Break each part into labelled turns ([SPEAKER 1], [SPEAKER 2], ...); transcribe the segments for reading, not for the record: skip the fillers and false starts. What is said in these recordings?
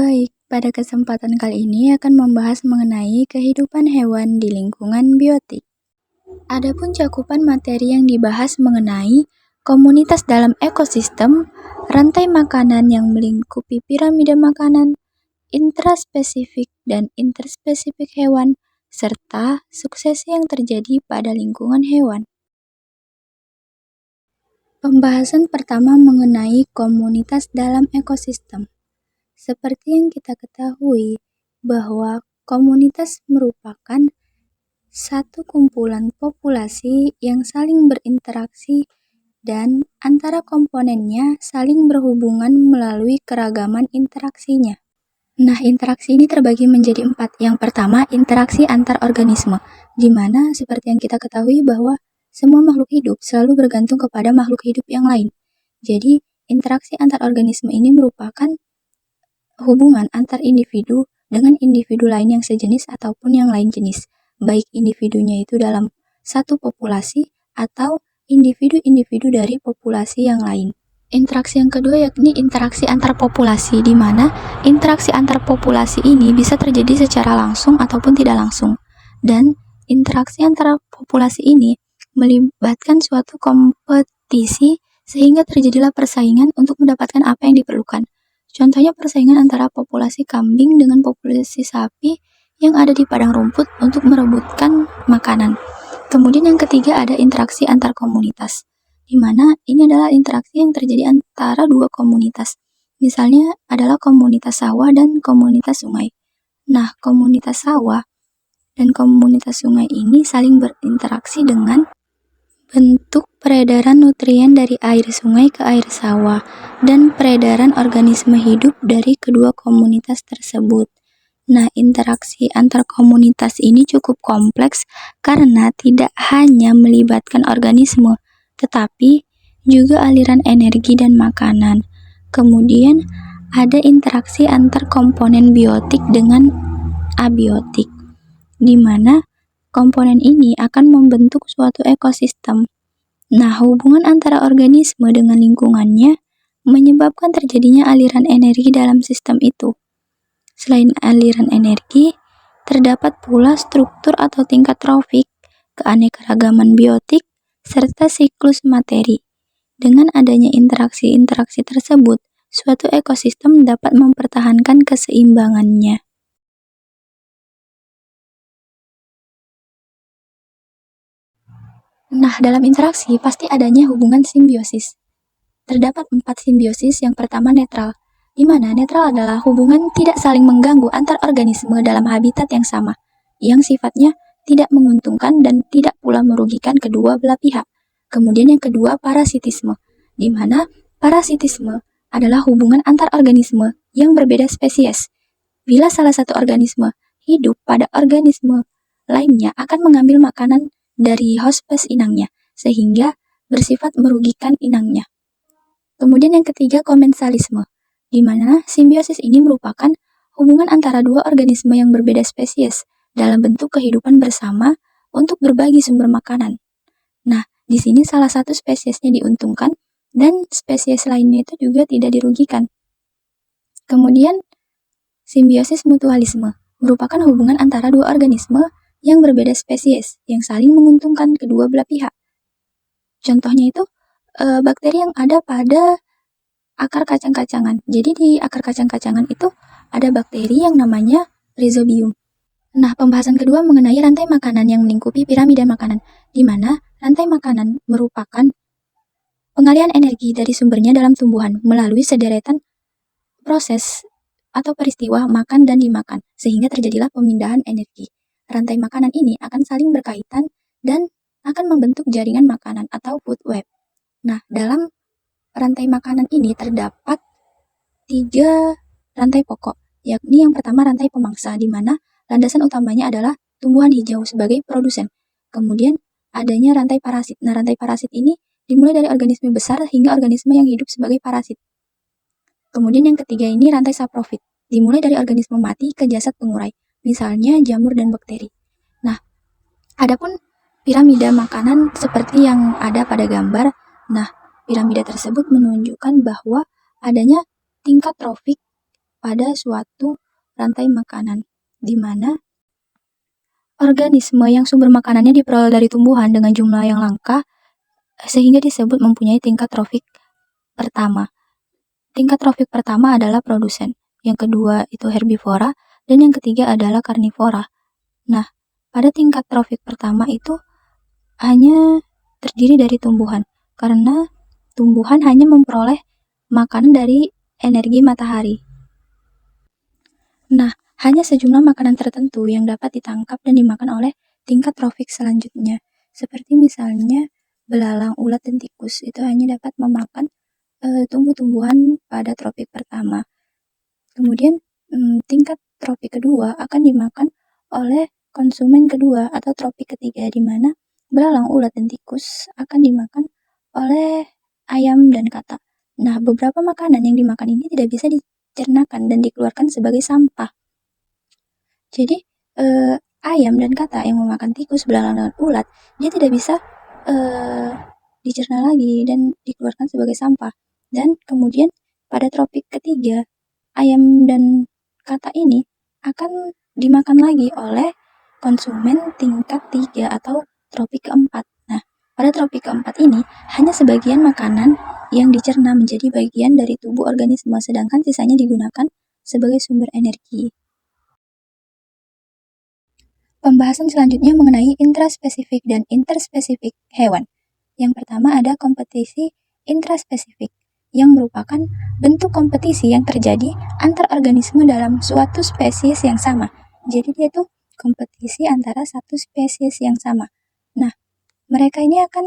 [SPEAKER 1] Baik, pada kesempatan kali ini akan membahas mengenai kehidupan hewan di lingkungan biotik. Adapun cakupan materi yang dibahas mengenai komunitas dalam ekosistem, rantai makanan yang melingkupi piramida makanan, intraspesifik dan interspesifik hewan, serta suksesi yang terjadi pada lingkungan hewan. Pembahasan pertama mengenai komunitas dalam ekosistem. Seperti yang kita ketahui bahwa komunitas merupakan satu kumpulan populasi yang saling berinteraksi dan antara komponennya saling berhubungan melalui keragaman interaksinya. Nah, interaksi ini terbagi menjadi 4. Yang pertama, interaksi antar organisme, di mana seperti yang kita ketahui bahwa semua makhluk hidup selalu bergantung kepada makhluk hidup yang lain. Jadi, interaksi antar organisme ini merupakan hubungan antar individu dengan individu lain yang sejenis ataupun yang lain jenis, baik individunya itu dalam satu populasi atau individu-individu dari populasi yang lain. Interaksi yang kedua yakni interaksi antar populasi, di mana interaksi antar populasi ini bisa terjadi secara langsung ataupun tidak langsung. Dan interaksi antar populasi ini melibatkan suatu kompetisi sehingga terjadilah persaingan untuk mendapatkan apa yang diperlukan. Contohnya persaingan antara populasi kambing dengan populasi sapi yang ada di padang rumput untuk merebutkan makanan. Kemudian yang ketiga ada interaksi antar komunitas, di mana ini adalah interaksi yang terjadi antara dua komunitas. Misalnya adalah komunitas sawah dan komunitas sungai. Nah, komunitas sawah dan komunitas sungai ini saling berinteraksi dengan bentuk peredaran nutrien dari air sungai ke air sawah dan peredaran organisme hidup dari kedua komunitas tersebut. Nah, interaksi antar komunitas ini cukup kompleks karena tidak hanya melibatkan organisme, tetapi juga aliran energi dan makanan. Kemudian ada interaksi antar komponen biotik dengan abiotik, di mana komponen ini akan membentuk suatu ekosistem. Nah, hubungan antara organisme dengan lingkungannya menyebabkan terjadinya aliran energi dalam sistem itu. Selain aliran energi, terdapat pula struktur atau tingkat trofik, keanekaragaman biotik, serta siklus materi. Dengan adanya interaksi-interaksi tersebut, suatu ekosistem dapat mempertahankan keseimbangannya. Nah, dalam interaksi pasti adanya hubungan simbiosis. Terdapat 4 simbiosis. Yang pertama netral, di mana netral adalah hubungan tidak saling mengganggu antar organisme dalam habitat yang sama, yang sifatnya tidak menguntungkan dan tidak pula merugikan kedua belah pihak. Kemudian yang kedua parasitisme, di mana parasitisme adalah hubungan antar organisme yang berbeda spesies. Bila salah satu organisme hidup pada organisme lainnya akan mengambil makanan dari hospes inangnya, sehingga bersifat merugikan inangnya. Kemudian yang ketiga komensalisme, di mana simbiosis ini merupakan hubungan antara dua organisme yang berbeda spesies dalam bentuk kehidupan bersama untuk berbagi sumber makanan. Nah, di sini salah satu spesiesnya diuntungkan dan spesies lainnya itu juga tidak dirugikan. Kemudian simbiosis mutualisme merupakan hubungan antara dua organisme yang berbeda spesies yang saling menguntungkan kedua belah pihak. Contohnya itu bakteri yang ada pada akar kacang-kacangan. Jadi di akar kacang-kacangan itu ada bakteri yang namanya rhizobium. Nah, pembahasan kedua mengenai rantai makanan yang melingkupi piramida makanan, di mana rantai makanan merupakan pengalihan energi dari sumbernya dalam tumbuhan melalui sederetan proses atau peristiwa makan dan dimakan, sehingga terjadilah pemindahan energi. Rantai makanan ini akan saling berkaitan dan akan membentuk jaringan makanan atau food web. Nah, dalam rantai makanan ini terdapat 3 rantai pokok, yakni yang pertama rantai pemangsa, di mana landasan utamanya adalah tumbuhan hijau sebagai produsen. Kemudian adanya rantai parasit. Nah, rantai parasit ini dimulai dari organisme besar hingga organisme yang hidup sebagai parasit. Kemudian yang ketiga ini rantai saprofit, dimulai dari organisme mati ke jasad pengurai, misalnya jamur dan bakteri. Nah, adapun piramida makanan seperti yang ada pada gambar. Nah, piramida tersebut menunjukkan bahwa adanya tingkat trofik pada suatu rantai makanan, di mana organisme yang sumber makanannya diperoleh dari tumbuhan dengan jumlah yang langka, sehingga disebut mempunyai tingkat trofik pertama. Tingkat trofik pertama adalah produsen, yang kedua itu herbivora, dan yang ketiga adalah karnivora. Nah, pada tingkat trofik pertama itu hanya terdiri dari tumbuhan, karena tumbuhan hanya memperoleh makanan dari energi matahari. Nah, hanya sejumlah makanan tertentu yang dapat ditangkap dan dimakan oleh tingkat trofik selanjutnya, seperti misalnya belalang, ulat, dan tikus. Itu hanya dapat memakan tumbuh-tumbuhan pada tropik pertama. Kemudian tingkat tropik kedua akan dimakan oleh konsumen kedua atau tropik ketiga, di mana belalang, ulat, dan tikus akan dimakan oleh ayam dan katak. Nah, beberapa makanan yang dimakan ini tidak bisa dicernakan dan dikeluarkan sebagai sampah. Jadi ayam dan katak yang memakan tikus, belalang, dan ulat, dia tidak bisa dicerna lagi dan dikeluarkan sebagai sampah. Dan kemudian pada tropik ketiga, ayam dan katak ini akan dimakan lagi oleh konsumen tingkat 3 atau tropik keempat. Nah, pada tropik keempat ini hanya sebagian makanan yang dicerna menjadi bagian dari tubuh organisme, sedangkan sisanya digunakan sebagai sumber energi. Pembahasan selanjutnya mengenai intraspesifik dan interspesifik hewan. Yang pertama ada kompetisi intraspesifik, yang merupakan bentuk kompetisi yang terjadi antar organisme dalam suatu spesies yang sama. Jadi dia tuh kompetisi antara satu spesies yang sama. Nah, mereka ini akan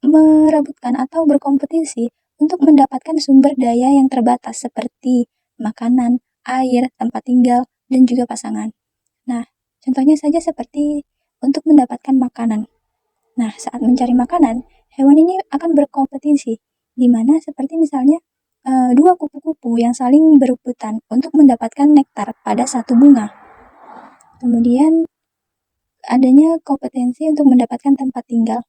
[SPEAKER 1] merebutkan atau berkompetisi untuk mendapatkan sumber daya yang terbatas seperti makanan, air, tempat tinggal, dan juga pasangan. Nah, contohnya saja seperti untuk mendapatkan makanan. Nah, saat mencari makanan, hewan ini akan berkompetisi, di mana seperti misalnya dua kupu-kupu yang saling berebutan untuk mendapatkan nektar pada satu bunga. Kemudian adanya kompetensi untuk mendapatkan tempat tinggal.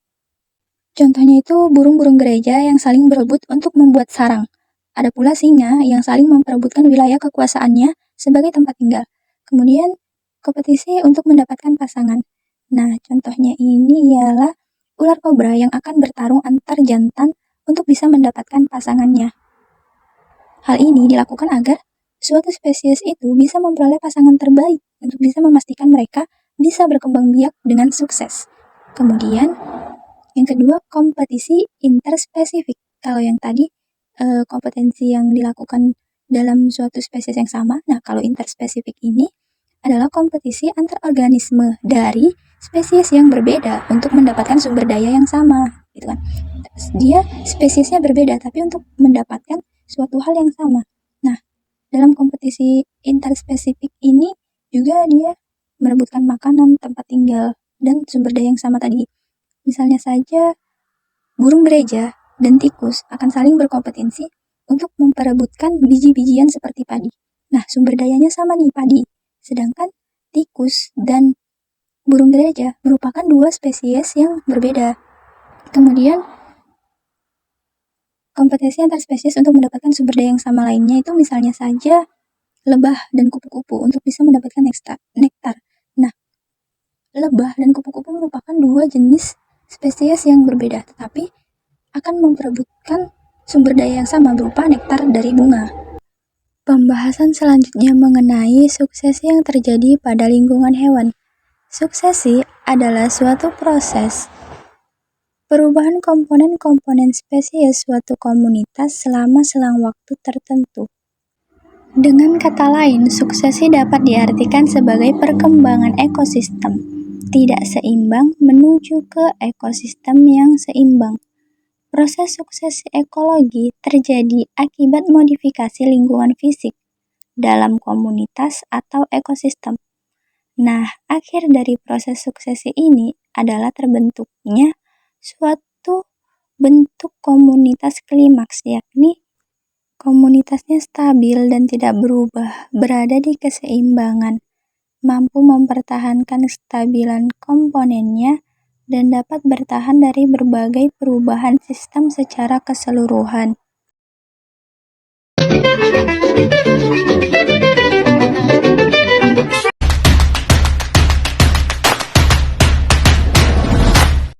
[SPEAKER 1] Contohnya itu burung-burung gereja yang saling berebut untuk membuat sarang. Ada pula singa yang saling memperebutkan wilayah kekuasaannya sebagai tempat tinggal. Kemudian kompetisi untuk mendapatkan pasangan. Nah, contohnya ini ialah ular kobra yang akan bertarung antar jantan untuk bisa mendapatkan pasangannya. Hal ini dilakukan agar suatu spesies itu bisa memperoleh pasangan terbaik untuk bisa memastikan mereka bisa berkembang biak dengan sukses. Kemudian, yang kedua, kompetisi interspesifik. Kalau yang tadi kompetensi yang dilakukan dalam suatu spesies yang sama, nah kalau interspesifik ini adalah kompetisi antar organisme dari spesies yang berbeda untuk mendapatkan sumber daya yang sama, gitu kan. Dia spesiesnya berbeda, tapi untuk mendapatkan suatu hal yang sama. Nah, dalam kompetisi interspesifik ini juga dia merebutkan makanan, tempat tinggal, dan sumber daya yang sama tadi. Misalnya saja, burung gereja dan tikus akan saling berkompetisi untuk memperebutkan biji-bijian seperti padi. Nah, sumber dayanya sama nih, padi. Sedangkan tikus dan burung gereja merupakan dua spesies yang berbeda. Kemudian, kompetisi antar spesies untuk mendapatkan sumber daya yang sama lainnya itu misalnya saja lebah dan kupu-kupu untuk bisa mendapatkan nektar. Nah, lebah dan kupu-kupu merupakan dua jenis spesies yang berbeda, tetapi akan memperebutkan sumber daya yang sama berupa nektar dari bunga. Pembahasan selanjutnya mengenai suksesi yang terjadi pada lingkungan hewan. Suksesi adalah suatu proses perubahan komponen-komponen spesies suatu komunitas selama selang waktu tertentu. Dengan kata lain, suksesi dapat diartikan sebagai perkembangan ekosistem tidak seimbang menuju ke ekosistem yang seimbang. Proses suksesi ekologi terjadi akibat modifikasi lingkungan fisik dalam komunitas atau ekosistem. Nah, akhir dari proses suksesi ini adalah terbentuknya suatu bentuk komunitas klimaks, yakni komunitasnya stabil dan tidak berubah, berada di keseimbangan, mampu mempertahankan kestabilan komponennya, dan dapat bertahan dari berbagai perubahan sistem secara keseluruhan.